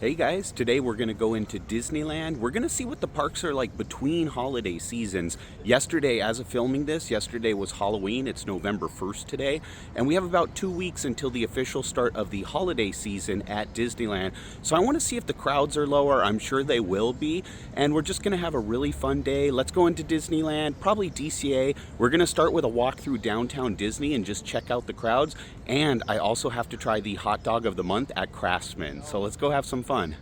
Hey guys, today we're going to go into Disneyland. We're going to see what the parks are like between holiday seasons. Yesterday, as of filming this, yesterday was Halloween. It's November 1st today, and we have about 2 weeks until the official start of the holiday season at Disneyland. So I want to see if the crowds are lower. I'm sure they will be, and we're just going to have a really fun day. Let's go into Disneyland, probably DCA. We're going to start with a walk through downtown Disney and just check out the crowds. And I also have to try the hot dog of the month at Craftsman. So let's go have some fun.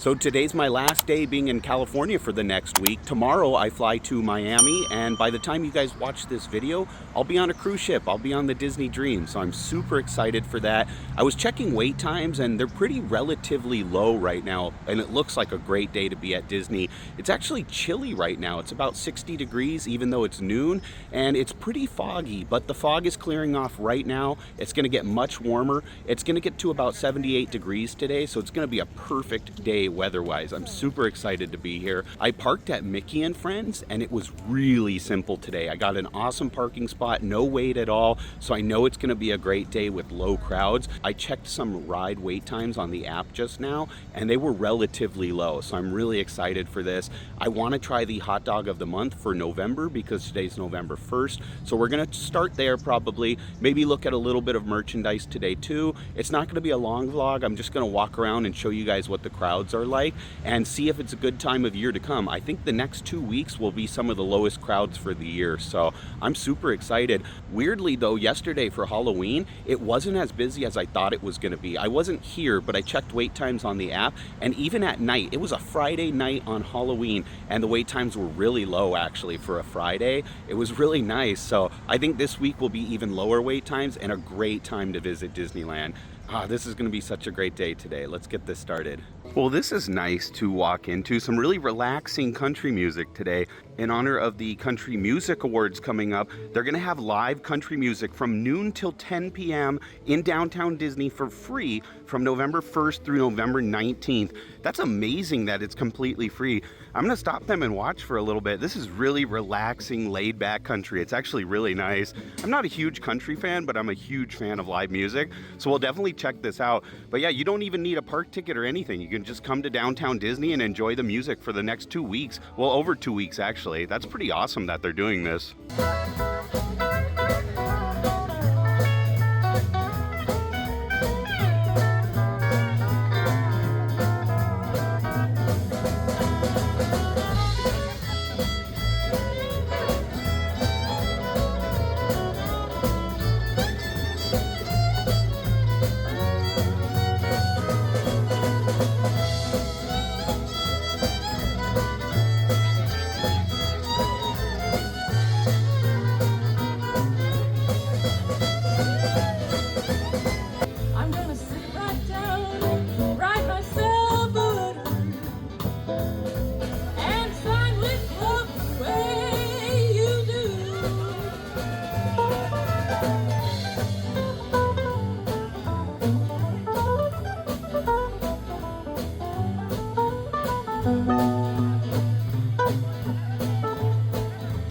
So today's my last day being in California for the next week. Tomorrow I fly to Miami, and by the time you guys watch this video, I'll be on a cruise ship. I'll be on the Disney Dream, so I'm super excited for that. I was checking wait times and they're pretty relatively low right now, and it looks like a great day to be at Disney. It's actually chilly right now. It's about 60 degrees even though it's noon, and it's pretty foggy, but the fog is clearing off right now. It's gonna get much warmer. It's gonna get to about 78 degrees today, so it's gonna be a perfect day weather-wise. I'm super excited to be here. I parked at Mickey and Friends, and it was really simple today. I got an awesome parking spot, no wait at all, so I know it's gonna be a great day with low crowds. I checked some ride wait times on the app just now, and they were relatively low, so I'm really excited for this. I wanna try the hot dog of the month for November because today's November 1st, so we're gonna start there probably, maybe look at a little bit of merchandise today too. It's not gonna be a long vlog. I'm just gonna walk around and show you guys what the crowds are like and see if it's a good time of year to come. I think the next 2 weeks will be some of the lowest crowds for the year, so I'm super excited. Weirdly though, yesterday for Halloween, it wasn't as busy as I thought it was gonna be. I wasn't here, but I checked wait times on the app, and even at night, it was a Friday night on Halloween, and the wait times were really low actually for a Friday. It was really nice, so I think this week will be even lower wait times and a great time to visit Disneyland. This is going to be such a great day today. Let's get this started. Well, this is nice to walk into. Some really relaxing country music today. In honor of the Country Music Awards coming up, they're going to have live country music from noon till 10 p.m. in downtown Disney for free from November 1st through November 19th. That's amazing that it's completely free. I'm going to stop them and watch for a little bit. This is really relaxing, laid-back country. It's actually really nice. I'm not a huge country fan, but I'm a huge fan of live music, so we'll definitely check this out. But yeah, you don't even need a park ticket or anything. You can just come to downtown Disney and enjoy the music for the next 2 weeks. Well, over 2 weeks actually. That's pretty awesome that they're doing this.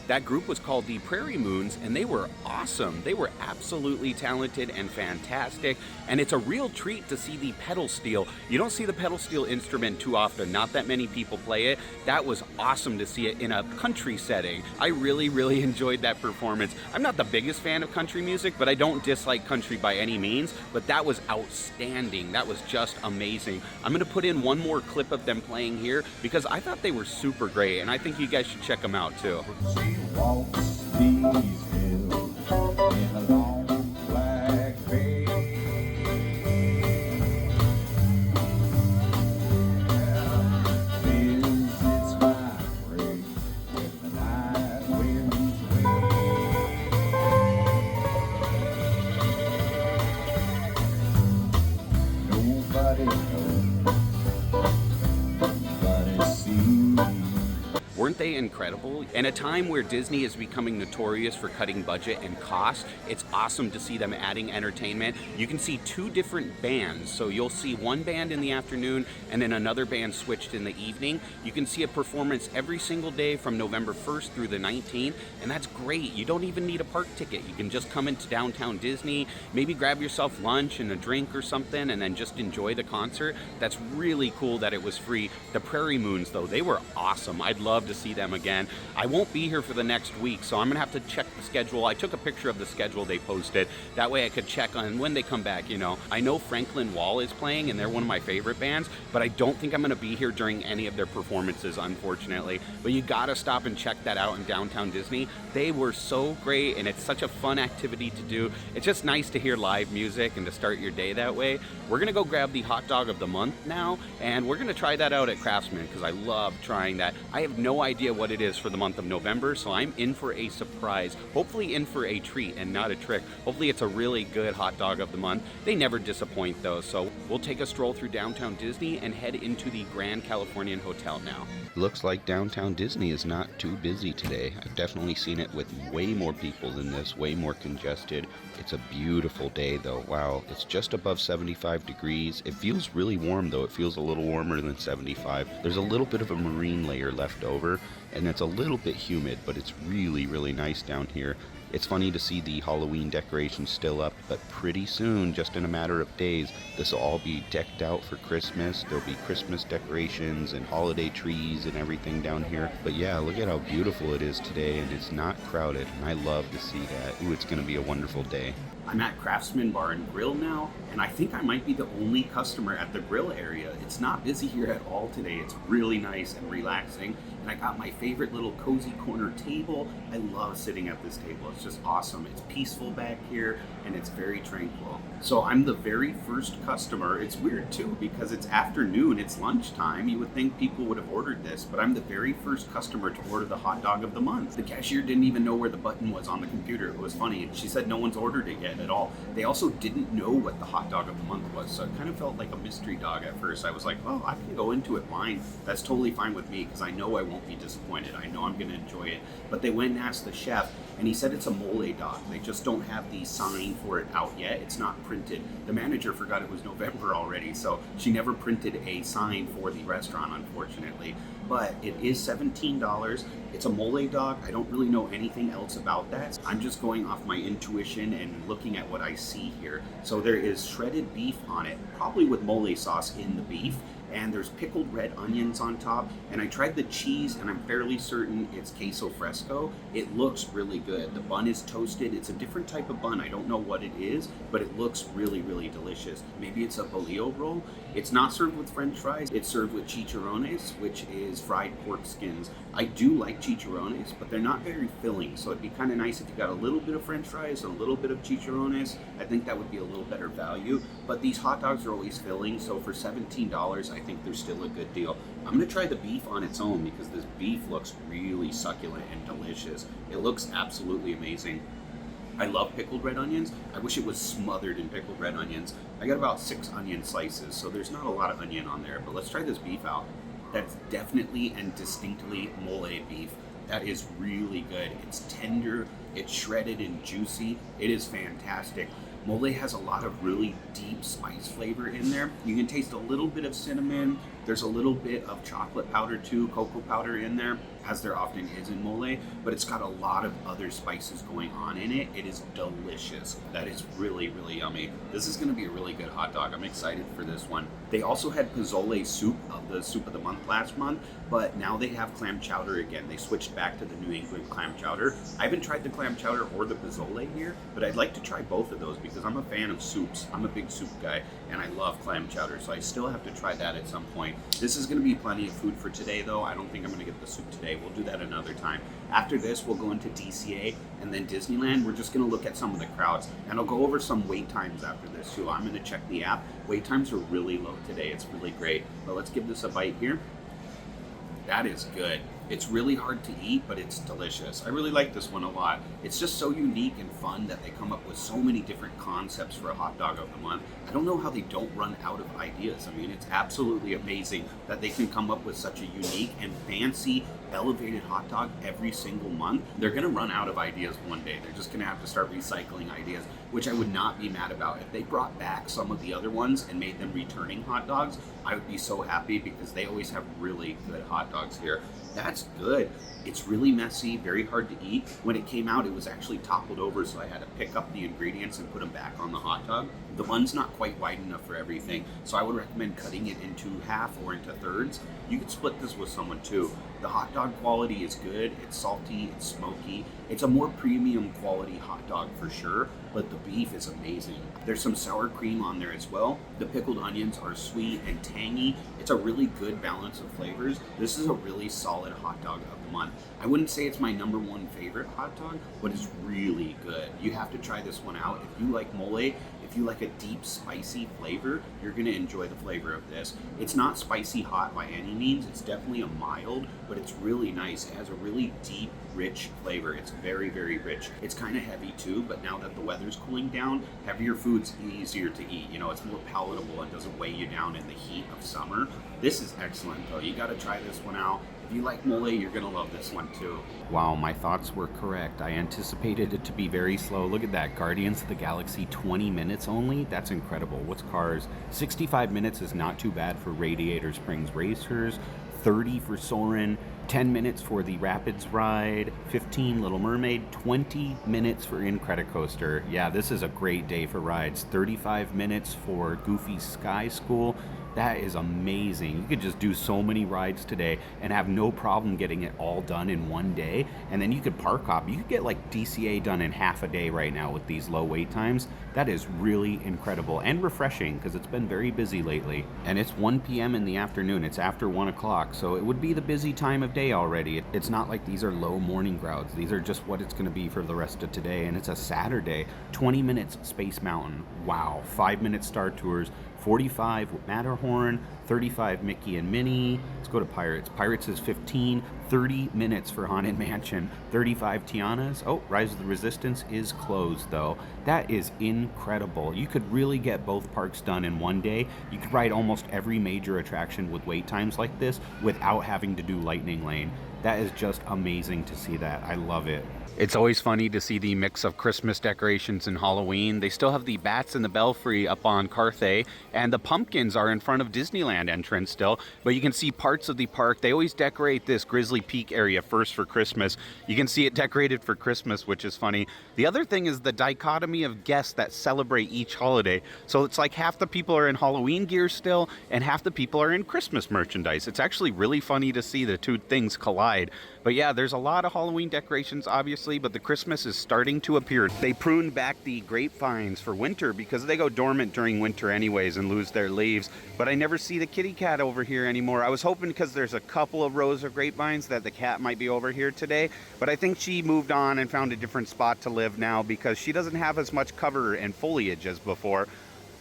That group was called the Prairie Moons, and they were awesome. They were absolutely talented and fantastic, and it's a real treat to see the pedal steel. You don't see the pedal steel instrument too often. Not that many people play it. That was awesome to see it in a country setting. I really enjoyed that performance. I'm not the biggest fan of country music, but I don't dislike country by any means, but that was outstanding. That was just amazing. I'm gonna put in one more clip of them playing here because I thought they were super great, and I think you guys should check them out too. Walks these hills in a long black veil. Visits my grave when the night winds wail. Nobody knows, nobody sees. Weren't they incredible? In a time where Disney is becoming notorious for cutting budget and cost, it's awesome to see them adding entertainment. You can see two different bands. So you'll see one band in the afternoon and then another band switched in the evening. You can see a performance every single day from November 1st through the 19th, and that's great. You don't even need a park ticket. You can just come into downtown Disney, maybe grab yourself lunch and a drink or something, and then just enjoy the concert. That's really cool that it was free. The Prairie Moons, though, they were awesome. I'd love to see them again. I won't be here for the next week, so I'm gonna have to check the schedule. I took a picture of the schedule they posted. That way I could check on when they come back, you know. I know Franklin Wall is playing, and they're one of my favorite bands, but I don't think I'm gonna be here during any of their performances, unfortunately. But you gotta stop and check that out in downtown Disney. They were so great, and it's such a fun activity to do. It's just nice to hear live music and to start your day that way. We're gonna go grab the hot dog of the month now, and we're gonna try that out at Craftsman because I love trying that. I have no idea what it is for the month of November, so I'm in for a surprise. Hopefully in for a treat and not a trick. Hopefully it's a really good hot dog of the month. They never disappoint though, so we'll take a stroll through downtown Disney and head into the Grand Californian Hotel now. Looks like downtown Disney is not too busy today. I've definitely seen it with way more people than this, way more congested. It's a beautiful day though. Wow, it's just above 75 degrees. It feels really warm though. It feels a little warmer than 75. There's a little bit of a marine layer left over, and it's a little bit humid, but it's really, really nice down here. It's funny to see the Halloween decorations still up, but pretty soon, just in a matter of days, this will all be decked out for Christmas. There'll be Christmas decorations and holiday trees and everything down here. But yeah, look at how beautiful it is today, and it's not crowded, and I love to see that. Ooh, it's gonna be a wonderful day. I'm at Craftsman Bar and Grill now, and I think I might be the only customer at the grill area. It's not busy here at all today. It's really nice and relaxing, and I got my favorite little cozy corner table. I love sitting at this table. It's just awesome. It's peaceful back here, and it's very tranquil. So I'm the very first customer. It's weird too because it's afternoon, it's lunchtime. You would think people would have ordered this, but I'm the very first customer to order the hot dog of the month. The cashier didn't even know where the button was on the computer. It was funny. She said no one's ordered it yet at all. They also didn't know what the hot dog of the month was, so it kind of felt like a mystery dog at first. I was like, well, I can go into it blind. That's totally fine with me because I know I won't be disappointed. I know I'm going to enjoy it. But they went and asked the chef, and he said it's a mole dog. They just don't have the sign for it out yet. It's not printed. The manager forgot it was November already, so she never printed a sign for the restaurant, unfortunately. But it is $17. It's a mole dog. I don't really know anything else about that. I'm just going off my intuition and looking at what I see here. So there is shredded beef on it, probably with mole sauce in the beef. And there's pickled red onions on top, and I tried the cheese, and I'm fairly certain it's queso fresco. It looks really good. The bun is toasted. It's a different type of bun. I don't know what it is, but it looks really, really delicious. Maybe it's a bolillo roll. It's not served with French fries. It's served with chicharrones, which is fried pork skins. I do like chicharrones, but they're not very filling, so it'd be kind of nice if you got a little bit of French fries and a little bit of chicharrones. I think that would be a little better value, but these hot dogs are always filling, so for $17, I think they're still a good deal. I'm gonna try the beef on its own because this beef looks really succulent and delicious. It looks absolutely amazing. I love pickled red onions. I wish it was smothered in pickled red onions. I got about 6 onion slices, so there's not a lot of onion on there, but let's try this beef out. That's definitely and distinctly mole beef. That is really good. It's tender, it's shredded and juicy. It is fantastic. Mole has a lot of really deep spice flavor in there. You can taste a little bit of cinnamon. There's a little bit of chocolate powder too, cocoa powder in there, as there often is in mole, but it's got a lot of other spices going on in it. It is delicious. That is really, really yummy. This is gonna be a really good hot dog. I'm excited for this one. They also had pozole soup of the month last month, but now they have clam chowder again. They switched back to the New England clam chowder. I haven't tried the clam chowder or the pozole here, but I'd like to try both of those because I'm a fan of soups. I'm a big soup guy, and I love clam chowder, so I still have to try that at some point. This is gonna be plenty of food for today though. I don't think I'm gonna get the soup today. We'll do that another time. After this, we'll go into DCA and then Disneyland. We're just gonna look at some of the crowds, and I'll go over some wait times after this too. I'm gonna check the app. Wait times are really low today. It's really great. But let's give this a bite here. That is good. It's really hard to eat, but it's delicious. I really like this one a lot. It's just so unique and fun that they come up with so many different concepts for a hot dog of the month. I don't know how they don't run out of ideas. I mean, it's absolutely amazing that they can come up with such a unique and fancy elevated hot dog every single month, they're going to run out of ideas one day. They're just going to have to start recycling ideas, which I would not be mad about. If they brought back some of the other ones and made them returning hot dogs, I would be so happy because they always have really good hot dogs here. That's good. It's really messy, very hard to eat. When it came out, it was actually toppled over, so I had to pick up the ingredients and put them back on the hot dog. The bun's not quite wide enough for everything, so I would recommend cutting it into half or into thirds. You could split this with someone too. The hot dog quality is good. It's salty, it's smoky. It's a more premium quality hot dog for sure, but the beef is amazing. There's some sour cream on there as well. The pickled onions are sweet and tangy. It's a really good balance of flavors. This is a really solid hot dog of the month. I wouldn't say it's my number one favorite hot dog, but it's really good. You have to try this one out. If you like mole, if you like a deep spicy flavor, you're gonna enjoy the flavor of this. It's not spicy hot by any means. It's definitely a mild, but it's really nice. It has a really deep, rich flavor. It's very, very rich. It's kind of heavy too, but now that the weather's cooling down, heavier food's easier to eat. You know, it's more palatable and doesn't weigh you down in the heat of summer. This is excellent though. You gotta try this one out. If you like mole, you're gonna love this one too. Wow, my thoughts were correct. I anticipated it to be very slow. Look at that, Guardians of the Galaxy, 20 minutes only? That's incredible. What's Cars? 65 minutes is not too bad for Radiator Springs Racers, 30 for Soarin', 10 minutes for the Rapids ride, 15 Little Mermaid, 20 minutes for Incredicoaster. Yeah, this is a great day for rides. 35 minutes for Goofy's Sky School. That is amazing. You could just do so many rides today and have no problem getting it all done in one day. And then you could park hop. You could get like DCA done in half a day right now with these low wait times. That is really incredible and refreshing because it's been very busy lately. And it's 1 p.m. in the afternoon. It's after 1 o'clock. So it would be the busy time of day already. It's not like these are low morning crowds. These are just what it's going to be for the rest of today. And it's a Saturday. 20 minutes Space Mountain. Wow. 5-minute Star Tours. 45 Matterhorn, 35 Mickey and Minnie. Let's go to Pirates. Pirates is 15, 30 minutes for Haunted Mansion, 35 Tiana's. Oh, Rise of the Resistance is closed though. That is incredible. You could really get both parks done in one day. You could ride almost every major attraction with wait times like this without having to do Lightning Lane. That is just amazing to see that. I love it. It's always funny to see the mix of Christmas decorations and Halloween. They still have the bats in the belfry up on Carthay, and the pumpkins are in front of Disneyland entrance still, but you can see parts of the park. They always decorate this Grizzly Peak area first for Christmas. You can see it decorated for Christmas, which is funny. The other thing is the dichotomy of guests that celebrate each holiday. So it's like half the people are in Halloween gear still, and half the people are in Christmas merchandise. It's actually really funny to see the two things collide. But yeah, there's a lot of Halloween decorations, obviously, but the Christmas is starting to appear. They pruned back the grapevines for winter because they go dormant during winter anyways and lose their leaves. But I never see the kitty cat over here anymore. I was hoping because there's a couple of rows of grapevines that the cat might be over here today, but I think she moved on and found a different spot to live now because she doesn't have as much cover and foliage as before.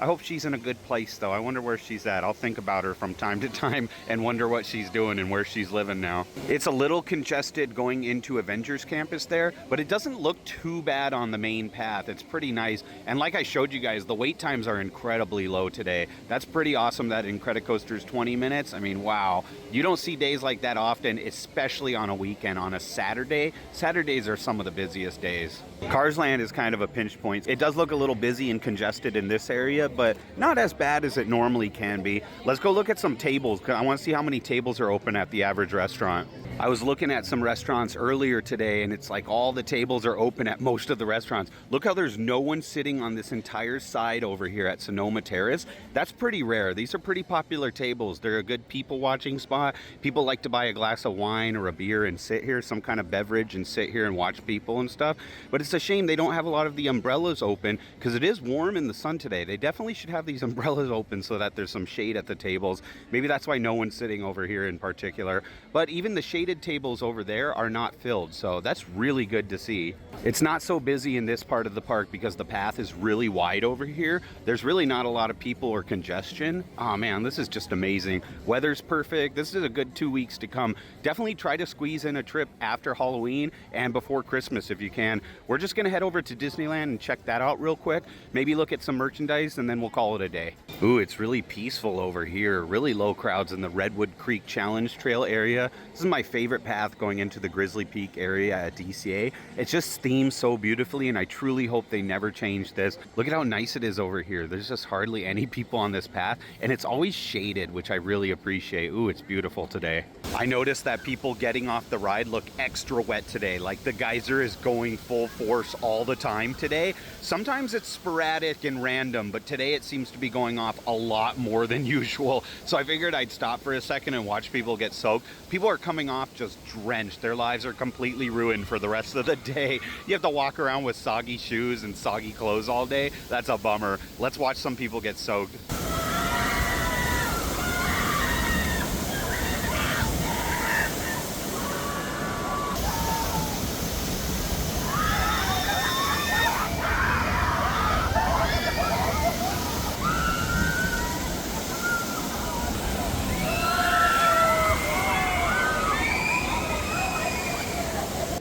I hope she's in a good place though. I wonder where she's at. I'll think about her from time to time and wonder what she's doing and where she's living now. It's a little congested going into Avengers Campus there, but it doesn't look too bad on the main path. It's pretty nice. And like I showed you guys, the wait times are incredibly low today. That's pretty awesome that Incredicoaster's 20 minutes. I mean, wow. You don't see days like that often, especially on a weekend, on a Saturday. Saturdays are some of the busiest days. Cars Land is kind of a pinch point. It does look a little busy and congested in this area, but not as bad as it normally can be. Let's go look at some tables, because I want to see how many tables are open at the average restaurant. I was looking at some restaurants earlier today, and it's like all the tables are open at most of the restaurants. Look how there's no one sitting on this entire side over here at Sonoma Terrace. That's pretty rare. These are pretty popular tables. They're a good people watching spot. People like to buy a glass of wine or a beer and sit here, some kind of beverage, and sit here and watch people and stuff. But it's a shame they don't have a lot of the umbrellas open because it is warm in the sun today. They definitely should have these umbrellas open so that there's some shade at the tables. Maybe that's why no one's sitting over here in particular. But even the shaded tables over there are not filled, so that's really good to see. It's not so busy in this part of the park because the path is really wide over here. There's really not a lot of people or congestion. Oh man, this is just amazing. Weather's perfect. This is a good 2 weeks to come. Definitely try to squeeze in a trip after Halloween and before Christmas if you can. We're just gonna head over to Disneyland and check that out real quick. Maybe look at some merchandise and then we'll call it a day. Ooh, it's really peaceful over here. Really low crowds in the Redwood Creek Challenge Trail area. This is my favorite path going into the Grizzly Peak area at DCA. It's just themed so beautifully, and I truly hope they never change this. Look at how nice it is over here. There's just hardly any people on this path, and it's always shaded, which I really appreciate. Ooh, it's beautiful today. I noticed that people getting off the ride look extra wet today. Like the geyser is going full force all the time today. Sometimes it's sporadic and random, but today it seems to be going off a lot more than usual. So I figured I'd stop for a second and watch people get soaked. People are coming off just drenched. Their lives are completely ruined for the rest of the day. You have to walk around with soggy shoes and soggy clothes all day. That's a bummer. Let's watch some people get soaked.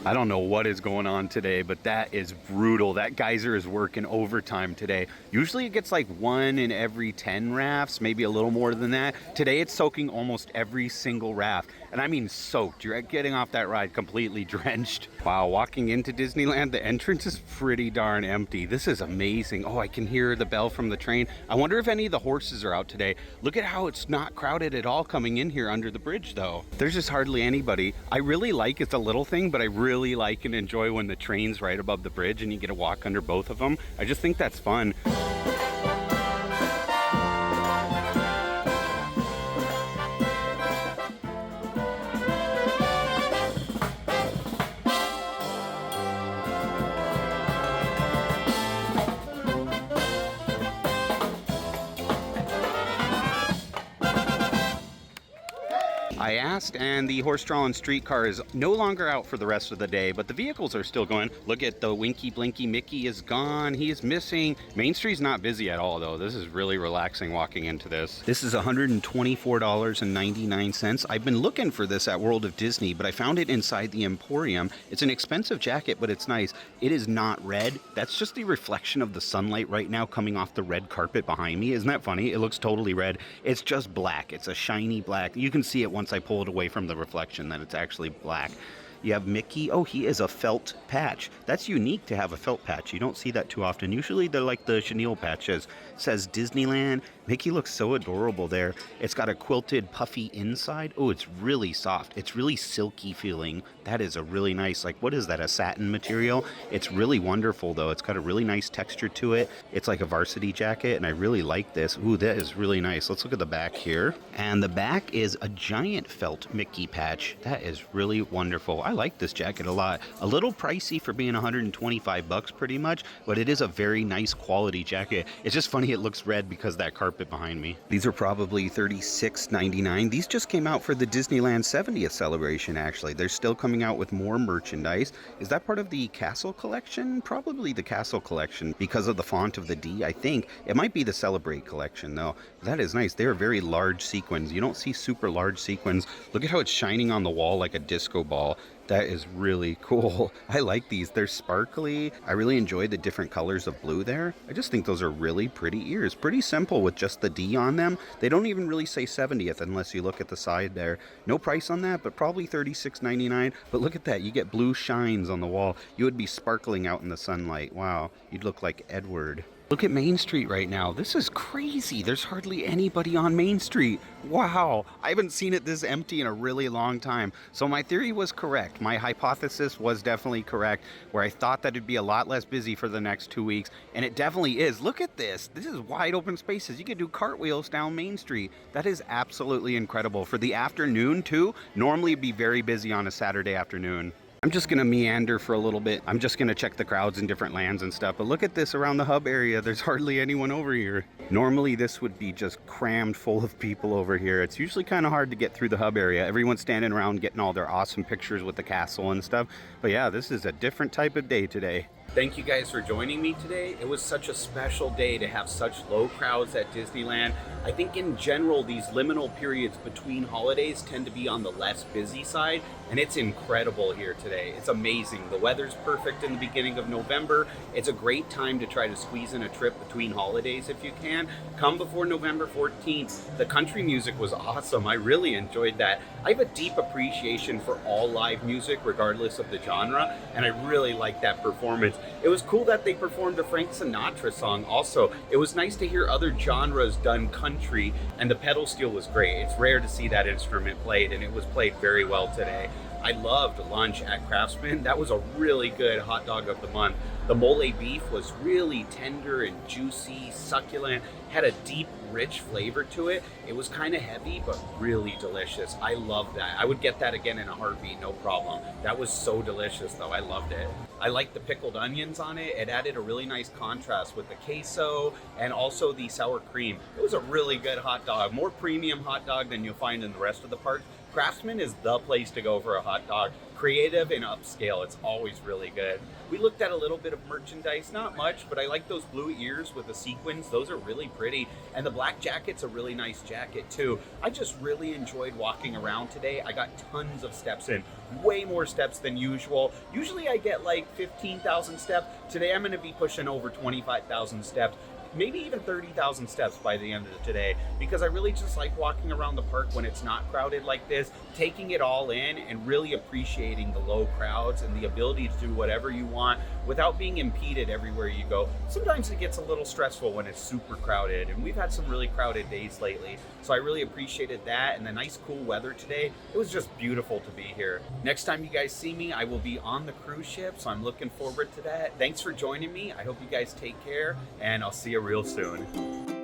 I don't know what is going on today, but that is brutal. That geyser is working overtime today. Usually it gets like 1 in every 10 rafts, maybe a little more than that. Today it's soaking almost every single raft. And I mean soaked. You're getting off that ride completely drenched. Wow, walking into Disneyland, the entrance is pretty darn empty. This is amazing. Oh, I can hear the bell from the train. I wonder if any of the horses are out today. Look at how it's not crowded at all coming in here under the bridge though. There's just hardly anybody. I really like it's a little thing, but I really like and enjoy when the train's right above the bridge and you get to walk under both of them. I just think that's fun. I asked, and the horse-drawn streetcar is no longer out for the rest of the day, but the vehicles are still going. Look at the Winky Blinky Mickey is gone. He is missing. Main Street's not busy at all, though. This is really relaxing walking into this. This is $124.99. I've been looking for this at World of Disney, but I found it inside the Emporium. It's an expensive jacket, but it's nice. It is not red. That's just the reflection of the sunlight right now coming off the red carpet behind me. Isn't that funny? It looks totally red. It's just black. It's a shiny black. You can see it once I pull it away from the reflection that it's actually black. You have Mickey. Oh, he is a felt patch. That's unique to have a felt patch. You don't see that too often. Usually they're like the chenille patches. It says Disneyland. Mickey looks so adorable there. It's got a quilted puffy inside. Oh, it's really soft. It's really silky feeling. That is a really nice, like, what is that, a satin material? It's really wonderful though. It's got a really nice texture to it. It's like a varsity jacket and I really like this. Ooh, that is really nice. Let's look at the back here. And the back is a giant felt Mickey patch. That is really wonderful. I like this jacket a lot. A little pricey for being 125 bucks pretty much, but it is a very nice quality jacket. It's just funny it looks red because that carpet behind me. These are probably $36.99. These just came out for the Disneyland 70th celebration actually. They're still coming out with more merchandise. Is that part of the Castle collection? Probably the Castle collection because of the font of the D, I think. It might be the Celebrate collection though. That is nice. They're very large sequins. You don't see super large sequins. Look at how it's shining on the wall like a disco ball. That is really cool. I like these. They're sparkly. I really enjoy the different colors of blue there. I just think those are really pretty ears. Pretty simple with just the D on them. They don't even really say 70th unless you look at the side there. No price on that, but probably $36.99. But look at that. You get blue shines on the wall. You would be sparkling out in the sunlight. Wow. You'd look like Edward. Look at Main Street right now. This is crazy. There's hardly anybody on Main Street. Wow. I haven't seen it this empty in a really long time. So my theory was correct. My hypothesis was definitely correct, where I thought that it'd be a lot less busy for the next 2 weeks. And it definitely is. Look at this. This is wide open spaces. You could do cartwheels down Main Street. That is absolutely incredible. For the afternoon too, normally it'd be very busy on a Saturday afternoon. I'm just gonna meander for a little bit. I'm just gonna check the crowds in different lands and stuff. But look at this around the hub area. There's hardly anyone over here. Normally this would be just crammed full of people over here. It's usually kind of hard to get through the hub area. Everyone's standing around getting all their awesome pictures with the castle and stuff. But yeah, this is a different type of day today. Thank you guys for joining me today. It was such a special day to have such low crowds at Disneyland. I think in general, these liminal periods between holidays tend to be on the less busy side. and it's incredible here today. It's amazing. The weather's perfect in the beginning of November. It's a great time to try to squeeze in a trip between holidays if you can. Come before November 14th. The country music was awesome. I really enjoyed that. I have a deep appreciation for all live music regardless of the genre, and I really liked that performance. It was cool that they performed a Frank Sinatra song also. It was nice to hear other genres done country, and the pedal steel was great. It's rare to see that instrument played, and it was played very well today. I loved lunch at Craftsman. That was a really good hot dog of the month. The mole beef was really tender and juicy, succulent, had a deep, rich flavor to it. It was kind of heavy, but really delicious. I loved that. I would get that again in a heartbeat, no problem. That was so delicious though, I loved it. I liked the pickled onions on it. It added a really nice contrast with the queso and also the sour cream. It was a really good hot dog, more premium hot dog than you'll find in the rest of the park. Craftsman is the place to go for a hot dog. Creative and upscale, it's always really good. We looked at a little bit of merchandise, not much, but I like those blue ears with the sequins. Those are really pretty. And the black jacket's a really nice jacket too. I just really enjoyed walking around today. I got tons of steps in, way more steps than usual. Usually I get like 15,000 steps. Today I'm gonna be pushing over 25,000 steps. Maybe even 30,000 steps by the end of today, because I really just like walking around the park when it's not crowded like this, taking it all in and really appreciating the low crowds and the ability to do whatever you want without being impeded everywhere you go. Sometimes it gets a little stressful when it's super crowded, and we've had some really crowded days lately, so I really appreciated that, and the nice cool weather today. It was just beautiful to be here. Next time you guys see me, I will be on the cruise ship, so I'm looking forward to that. Thanks for joining me. I hope you guys take care, and I'll see you real soon.